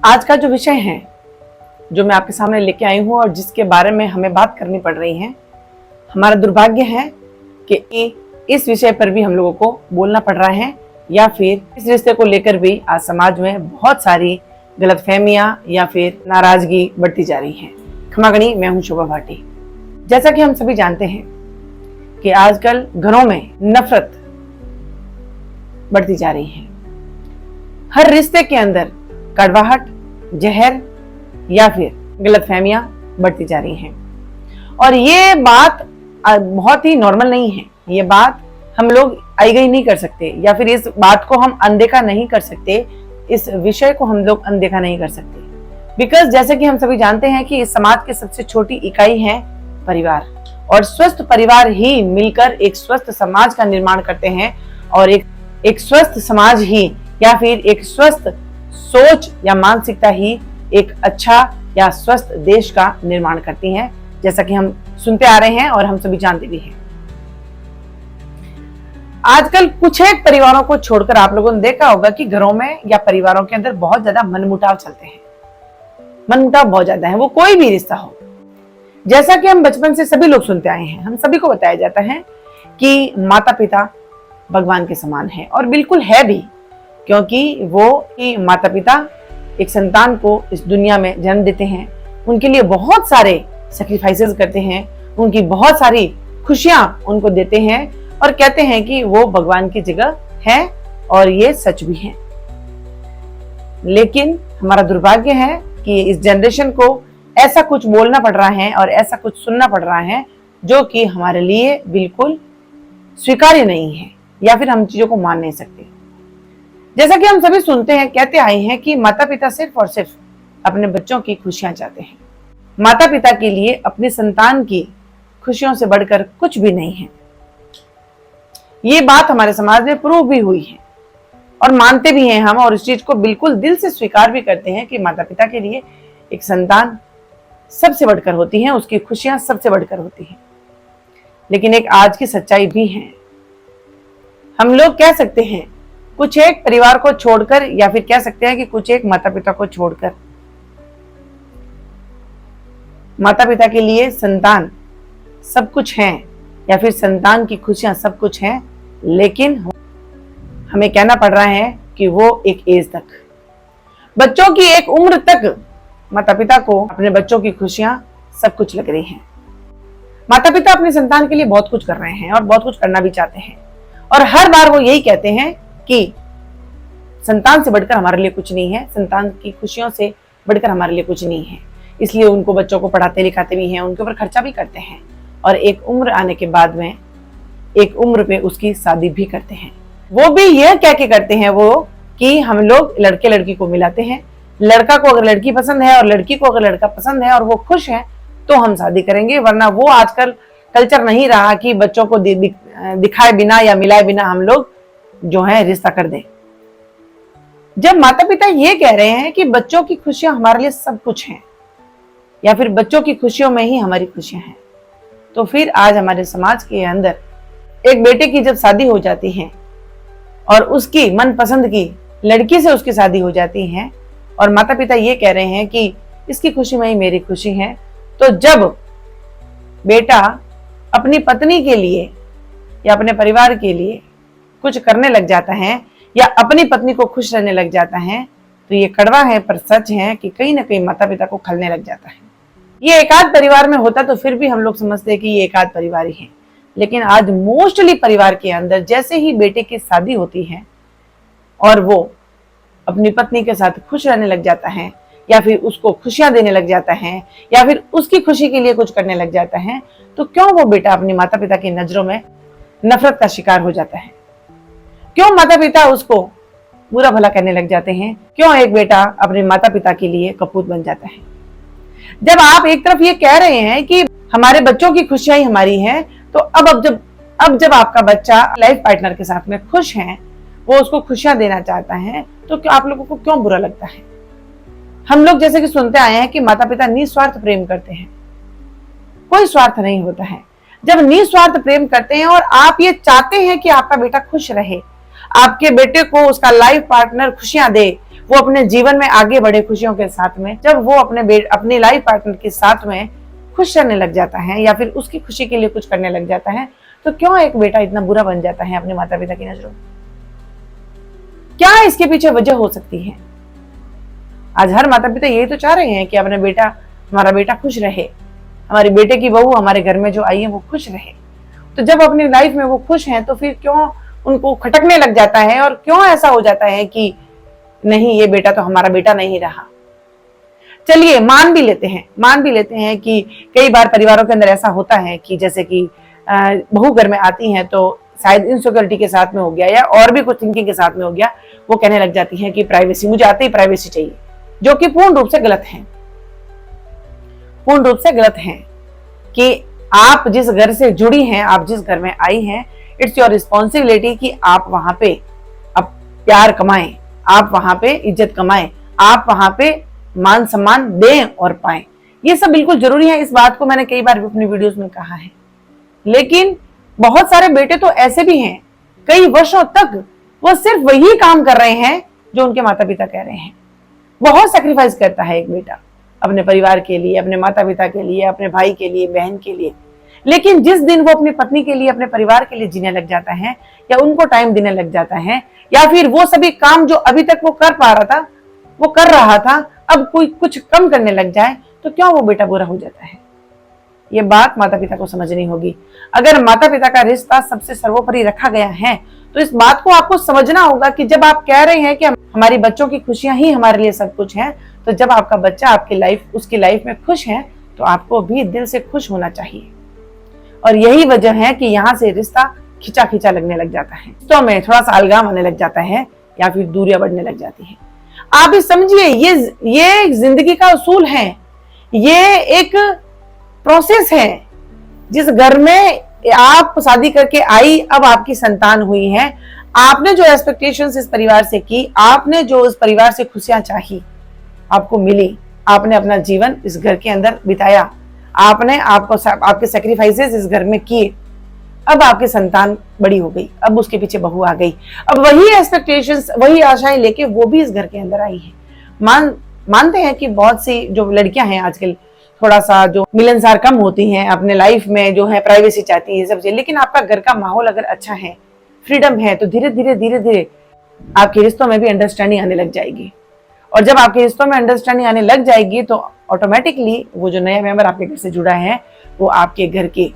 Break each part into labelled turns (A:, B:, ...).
A: आज का जो विषय है जो मैं आपके सामने लेके आई हूँ और जिसके बारे में हमें बात करनी पड़ रही है, हमारा दुर्भाग्य है कि इस विषय पर भी हम लोगों को बोलना पड़ रहा है या फिर इस रिश्ते को लेकर भी आज समाज में बहुत सारी गलतफहमियां या फिर नाराजगी बढ़ती जा रही है। खमागणी, मैं हूं शोभा भाटी। जैसा कि हम सभी जानते हैं कि आजकल घरों में नफरत बढ़ती जा रही है। हर रिश्ते के अंदर कड़वाहट, जहर या फिर गलतफहमियां बढ़ती जा रही हैं और ये बात बहुत ही नॉर्मल नहीं है। ये बात हम लोग आई गई नहीं कर सकते या फिर इस बात को हम अनदेखा नहीं कर सकते, इस विषय को हम लोग अनदेखा नहीं कर सकते। बिकॉज जैसे कि हम सभी जानते हैं कि इस समाज की सबसे छोटी इकाई है परिवार, और स्वस्थ परिवार ही मिलकर एक स्वस्थ समाज का निर्माण करते हैं और एक स्वस्थ समाज ही या फिर एक स्वस्थ सोच या मानसिकता ही एक अच्छा या स्वस्थ देश का निर्माण करती है, जैसा कि हम सुनते आ रहे हैं और हम सभी जानते भी हैं। आजकल कुछ एक परिवारों को छोड़कर आप लोगों ने देखा होगा कि घरों में या परिवारों के अंदर बहुत ज्यादा मनमुटाव चलते हैं। मनमुटाव बहुत ज्यादा है, वो कोई भी रिश्ता हो। जैसा कि हम बचपन से सभी लोग सुनते आए हैं, हम सभी को बताया जाता है कि माता पिता भगवान के समान है, और बिल्कुल है भी, क्योंकि वो माता पिता एक संतान को इस दुनिया में जन्म देते हैं, उनके लिए बहुत सारे सैक्रिफाइसेस करते हैं, उनकी बहुत सारी खुशियां उनको देते हैं और कहते हैं कि वो भगवान की जगह है, और ये सच भी है। लेकिन हमारा दुर्भाग्य है कि इस जनरेशन को ऐसा कुछ बोलना पड़ रहा है और ऐसा कुछ सुनना पड़ रहा है जो कि हमारे लिए बिल्कुल स्वीकार्य नहीं है या फिर हम चीजों को मान नहीं सकते। जैसा कि हम सभी सुनते हैं, कहते आए हैं कि माता पिता सिर्फ और सिर्फ अपने बच्चों की खुशियां चाहते हैं। माता पिता के लिए अपनी संतान की खुशियों से बढ़कर कुछ भी नहीं है। ये बात हमारे समाज में प्रूव भी हुई है और मानते भी हैं हम, और इस चीज को बिल्कुल दिल से स्वीकार भी करते हैं कि माता पिता के लिए एक संतान सबसे बढ़कर होती है, उसकी खुशियां सबसे बढ़कर होती हैं। लेकिन एक आज की सच्चाई भी है। हम लोग कह सकते हैं कुछ एक परिवार को छोड़कर, या फिर कह सकते हैं कि कुछ एक माता पिता को छोड़कर, माता पिता के लिए संतान सब कुछ है या फिर संतान की खुशियां सब कुछ हैं, लेकिन हमें कहना पड़ रहा है कि वो एक एज तक, बच्चों की एक उम्र तक माता पिता को अपने बच्चों की खुशियां सब कुछ लग रही हैं। माता पिता अपने संतान के लिए बहुत कुछ कर रहे हैं और बहुत कुछ करना भी चाहते हैं, और हर बार वो यही कहते हैं कि संतान से बढ़कर हमारे लिए कुछ नहीं है, संतान की खुशियों से बढ़कर हमारे लिए कुछ नहीं है। इसलिए उनको बच्चों को पढ़ाते लिखाते भी हैं, उनके ऊपर खर्चा भी करते हैं, और एक उम्र आने के बाद में एक उम्र पे उसकी शादी भी करते हैं। वो भी यह कह के करते हैं वो कि हम लोग लड़के लड़की को मिलाते हैं, लड़का को अगर लड़की पसंद है और लड़की को अगर लड़का पसंद है और वो खुश है तो हम शादी करेंगे, वरना वो आजकल कल्चर नहीं रहा कि बच्चों को दिखाए बिना या मिलाए बिना हम लोग जो है रिश्ता कर दें। जब माता पिता ये कह रहे हैं कि बच्चों की खुशियां हमारे लिए सब कुछ हैं या फिर बच्चों की खुशियों में ही हमारी खुशियां हैं, तो फिर आज हमारे समाज के अंदर एक बेटे की जब शादी हो जाती है और उसकी मनपसंद की लड़की से उसकी शादी हो जाती है और माता पिता ये कह रहे हैं कि इसकी खुशी में ही मेरी खुशी है, तो जब बेटा अपनी पत्नी के लिए या अपने परिवार के लिए कुछ करने लग जाता है या अपनी पत्नी को खुश रहने लग जाता है, तो ये कड़वा है पर सच है कि कहीं ना कहीं माता पिता को खलने लग जाता है। ये एकाध परिवार में होता तो फिर भी हम लोग समझते हैं कि ये एकाध परिवार ही है, लेकिन आज मोस्टली परिवार के अंदर जैसे ही बेटे की शादी होती है और वो अपनी पत्नी के साथ खुश रहने लग जाता है या फिर उसको खुशियां देने लग जाता है या फिर उसकी खुशी के लिए कुछ करने लग जाता है, तो क्यों वो बेटा अपनी माता पिता की नजरों में नफरत का शिकार हो जाता है? क्यों माता पिता उसको बुरा भला कहने लग जाते हैं? क्यों एक बेटा अपने माता पिता के लिए कपूत बन जाता है? जब आप एक तरफ ये कह रहे हैं कि हमारे बच्चों की खुशियां ही हमारी हैं, तो अब जब आपका बच्चा लाइफ पार्टनर के साथ में खुश है, वो उसको खुशियां देना चाहता है, तो आप लोगों को क्यों बुरा लगता है? हम लोग जैसे कि सुनते आए हैं कि माता पिता निस्वार्थ प्रेम करते हैं, कोई स्वार्थ नहीं होता है। जब निस्वार्थ प्रेम करते हैं और आप ये चाहते हैं कि आपका बेटा खुश रहे, आपके बेटे को उसका लाइफ पार्टनर खुशियां दे, वो अपने जीवन में आगे बढ़े खुशियों के साथ में, जब वो अपने लाइफ पार्टनर के साथ में खुश रहने लग जाता है या फिर उसकी खुशी के लिए कुछ करने लग जाता है, तो क्यों एक बेटा इतना बुरा बन जाता है अपने माता पिता की नजरों में? क्या इसके पीछे वजह हो सकती है? आज हर माता पिता यही तो चाह रहे हैं कि हमारा बेटा खुश रहे, हमारे बेटे की बहू हमारे घर में जो आई है वो खुश रहे। तो जब अपनी लाइफ में वो खुश हैं, तो फिर क्यों उनको खटकने लग जाता है और क्यों ऐसा हो जाता है कि नहीं, ये बेटा तो हमारा बेटा नहीं रहा। चलिए मान भी लेते हैं कि कई बार परिवारों के अंदर ऐसा होता है कि जैसे कि बहू घर में आती हैं तो शायद इनसिक्योरिटी के साथ में हो गया या और भी कुछ थिंकिंग के साथ में हो गया, वो कहने लग जाती है कि प्राइवेसी, मुझे आते ही प्राइवेसी चाहिए, जो कि पूर्ण रूप से गलत है कि आप जिस घर से जुड़ी हैं, आप जिस घर में आई हैं, इट्स योर रिस्पॉन्सिबिलिटी कि आप वहां पे अब प्यार कमाएं, आप वहां पे इज्जत कमाएं, आप वहां पे मान सम्मान दें और पाएं। ये सब बिल्कुल जरूरी है। इस बात को मैंने कई बार भी अपनी वीडियोस में कहा है। लेकिन बहुत सारे बेटे तो ऐसे भी हैं, कई वर्षों तक वो सिर्फ वही काम कर रहे हैं जो उनके माता पिता कह रहे हैं। बहुत सैक्रिफाइस करता है एक बेटा अपने परिवार के लिए, अपने माता पिता के लिए, अपने भाई के लिए, बहन के लिए। लेकिन जिस दिन वो अपनी पत्नी के लिए, अपने परिवार के लिए जीने लग जाता है या उनको टाइम देने लग जाता है, या फिर वो सभी काम जो अभी तक वो कर रहा था, अब कोई कुछ कम करने लग जाए, तो क्यों वो बेटा बुरा हो जाता है? ये बात माता पिता को समझनी होगी। अगर माता पिता का रिश्ता सबसे सर्वोपरि रखा गया है, तो इस बात को आपको समझना होगा कि जब आप कह रहे हैं कि हमारी बच्चों की खुशियां ही हमारे लिए सब कुछ है, तो जब आपका बच्चा उसकी लाइफ में खुश है, तो आपको भी दिल से खुश होना चाहिए। और यही वजह है कि यहाँ से रिश्ता खिंचा लगने लग जाता है, तो में थोड़ा सा अलगाव आने लग जाता है या फिर दूरियां बढ़ने लग जाती है। आप इस समझिए, ये जिंदगी का उसूल है, ये एक प्रोसेस है। जिस घर में आप शादी करके आई, अब आपकी संतान हुई है, आपने जो एक्सपेक्टेशंस इस परिवार से की, आपने जो इस परिवार से खुशियां चाही, आपको मिली। आपने अपना जीवन इस घर के अंदर बिताया, आपके सैक्रिफाइसेस इस घर में किए। अब आपकी संतान बड़ी हो गई, अब उसके पीछे बहू आ गई, अब वही एक्सपेक्टेशंस, वही आशाएं लेके वो भी इस घर के अंदर आई है। मानते हैं कि बहुत सी जो लड़कियां हैं आजकल थोड़ा सा जो मिलनसार कम होती हैं, अपने लाइफ में जो है प्राइवेसी चाहती है, सब चीज। लेकिन आपका घर का माहौल अगर अच्छा है, फ्रीडम है, तो धीरे धीरे आपके रिश्तों में भी अंडरस्टैंडिंग आने लग जाएगी। और जब आपके रिश्तों में अंडरस्टैंडिंग आने लग जाएगी, तो ऑटोमेटिकली वो जो नया मेंबर आपके घर से जुड़ा है, वो आपके घर के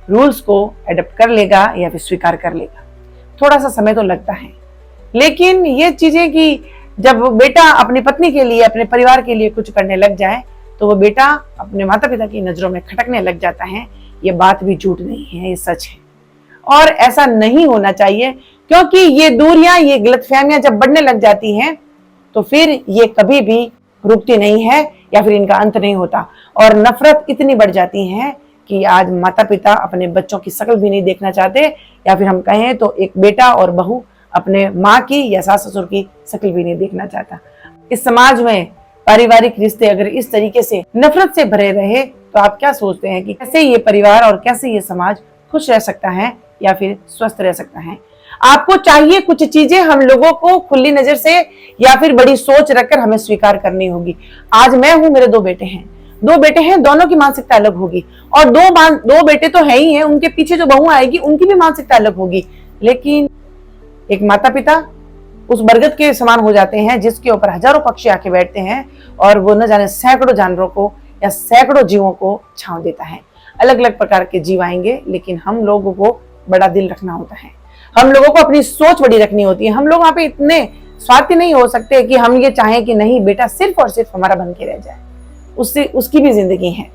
A: रूल्स को एडप्ट कर लेगा या फिर स्वीकार कर लेगा। थोड़ा सा समय तो लगता है, लेकिन ये चीजें कि जब बेटा अपनी पत्नी के लिए, अपने परिवार के लिए कुछ करने लग जाए, तो वो बेटा अपने माता पिता की नजरों में खटकने लग जाता है। ये बात भी झूठ नहीं है, ये सच है। और ऐसा नहीं होना चाहिए, क्योंकि ये दूरियां, ये गलतफहमियां जब बढ़ने लग जाती हैं, तो फिर ये कभी भी रुकती नहीं है या फिर इनका अंत नहीं होता। और नफरत इतनी बढ़ जाती है कि आज माता पिता अपने बच्चों की शक्ल भी नहीं देखना चाहते, या फिर हम कहें तो एक बेटा और बहू अपने माँ की या सास ससुर की शक्ल भी नहीं देखना चाहता। इस समाज में पारिवारिक रिश्ते अगर इस तरीके से नफरत से भरे रहे, तो आप क्या सोचते हैं कि कैसे ये परिवार और कैसे ये समाज खुश रह सकता है या फिर स्वस्थ रह सकता है? आपको चाहिए कुछ चीजें हम लोगों को खुली नजर से या फिर बड़ी सोच रखकर हमें स्वीकार करनी होगी। आज मैं हूं, मेरे दो बेटे हैं, दोनों की मानसिकता अलग होगी। और दो बेटे तो है ही हैं, उनके पीछे जो बहू आएगी उनकी भी मानसिकता अलग होगी। लेकिन एक माता पिता उस बरगद के समान हो जाते हैं जिसके ऊपर हजारों पक्षी आके बैठते हैं, और वो न जाने सैकड़ों जानवरों को या सैकड़ों जीवों को छांव देता है। अलग अलग प्रकार के जीव आएंगे, लेकिन हम लोगों को बड़ा दिल रखना होता है, हम लोगों को अपनी सोच बड़ी रखनी होती है। हम लोग वहां पे इतने स्वार्थी नहीं हो सकते कि हम ये चाहें कि नहीं बेटा सिर्फ और सिर्फ हमारा बन के रह जाए। उसकी भी जिंदगी है,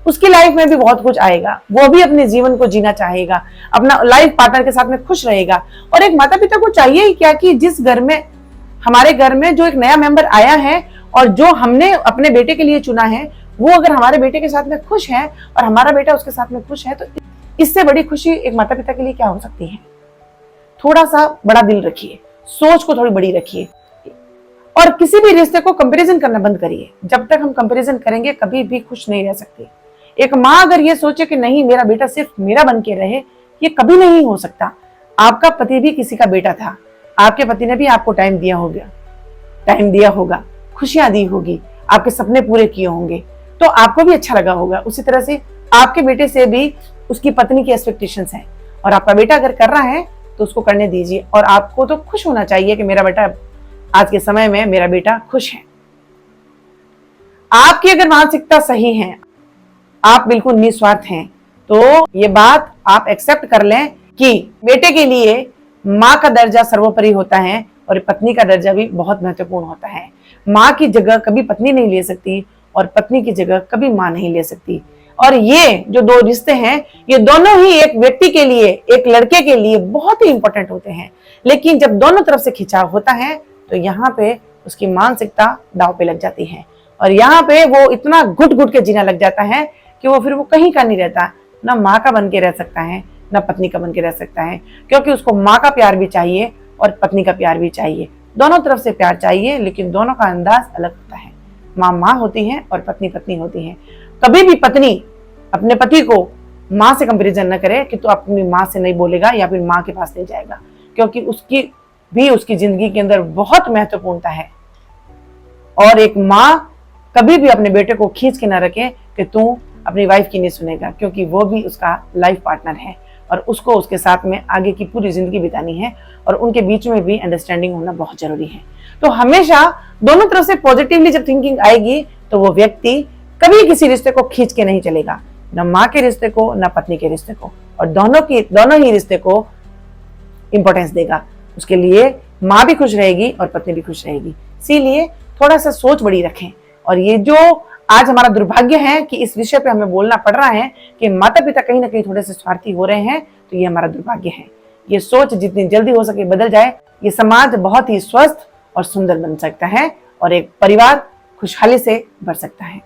A: उसकी लाइफ में भी बहुत कुछ आएगा, वो भी अपने जीवन को जीना चाहेगा, अपना लाइफ पार्टनर के साथ में खुश रहेगा। और एक माता पिता को चाहिए ही क्या कि जिस घर में, हमारे घर में जो एक नया मेंबर आया है और जो हमने अपने बेटे के लिए चुना है, वो अगर हमारे बेटे के साथ में खुश है और हमारा बेटा उसके साथ में खुश है, तो इससे बड़ी खुशी एक माता पिता के लिए क्या हो सकती है? थोड़ा सा बड़ा दिल रखिए, सोच को थोड़ी बड़ी रखिए, और किसी भी रिश्ते को कंपैरिजन करना बंद करिए। जब तक हम कंपैरिजन करेंगे कभी भी खुश नहीं रह सकते। एक माँ अगर ये सोचे कि नहीं मेरा बेटा सिर्फ मेरा बन के रहे, ये कभी नहीं हो सकता। आपका पति भी किसी का बेटा था, आपके पति ने भी आपको टाइम दिया होगा, टाइम दिया होगा, खुशियां दी होगी, आपके सपने पूरे किए होंगे, तो आपको भी अच्छा लगा होगा। उसी तरह से आपके बेटे से भी उसकी पत्नी की एक्सपेक्टेशंस हैं, और आपका बेटा अगर कर रहा है तो उसको करने दीजिए। और आपको तो खुश होना चाहिए कि मेरा बेटा, आज के समय में मेरा बेटा खुश है। आपकी अगर मानसिकता सही है, आप बिल्कुल निस्वार्थ हैं, तो ये बात आप एक्सेप्ट कर लें कि बेटे के लिए माँ का दर्जा सर्वोपरि होता है और पत्नी का दर्जा भी बहुत महत्वपूर्ण होता है। माँ की जगह कभी पत्नी नहीं ले सकती और पत्नी की जगह कभी माँ नहीं ले सकती। और ये जो दो रिश्ते हैं, ये दोनों ही एक व्यक्ति के लिए, एक लड़के के लिए बहुत ही इंपॉर्टेंट होते हैं। लेकिन जब दोनों तरफ से खिंचाव होता है तो यहाँ पे उसकी मानसिकता दांव पे लग जाती है, और यहाँ पे वो इतना घुट घुट के जीना लग जाता है कि वो फिर वो कहीं का नहीं रहता, ना माँ का बन के रह सकता है, ना पत्नी का बन के रह सकता है। क्योंकि उसको माँ का प्यार भी चाहिए और पत्नी का प्यार भी चाहिए, दोनों तरफ से प्यार चाहिए, लेकिन दोनों का अंदाज अलग होता है। माँ माँ होती है और पत्नी पत्नी होती है। कभी भी पत्नी अपने पति को माँ से कंपेरिजन न करे कि तो अपनी माँ से नहीं बोलेगा या फिर माँ के पास नहीं जाएगा, क्योंकि उसकी भी उसकी जिंदगी के अंदर बहुत महत्वपूर्णता है। और एक माँ कभी भी अपने बेटे को खींच के ना रखे कि तू अपनी वाइफ की नहीं सुनेगा, क्योंकि वो भी उसका लाइफ पार्टनर है और उसको उसके साथ में आगे की पूरी जिंदगी बितानी है, और उनके बीच में भी अंडरस्टैंडिंग होना बहुत जरूरी है। तो हमेशा दोनों तरफ से पॉजिटिवली जब थिंकिंग आएगी तो वो व्यक्ति कभी किसी रिश्ते को खींच के नहीं चलेगा, न माँ के रिश्ते को न पत्नी के रिश्ते को, और दोनों ही रिश्ते को इंपॉर्टेंस देगा। उसके लिए माँ भी खुश रहेगी और पत्नी भी खुश रहेगी। इसीलिए थोड़ा सा सोच बड़ी रखें। और ये जो आज हमारा दुर्भाग्य है कि इस विषय पे हमें बोलना पड़ रहा है कि माता पिता कहीं ना कहीं थोड़े से स्वार्थी हो रहे हैं, तो ये हमारा दुर्भाग्य है। ये सोच जितनी जल्दी हो सके बदल जाए, ये समाज बहुत ही स्वस्थ और सुंदर बन सकता है और एक परिवार खुशहाली से भर सकता है।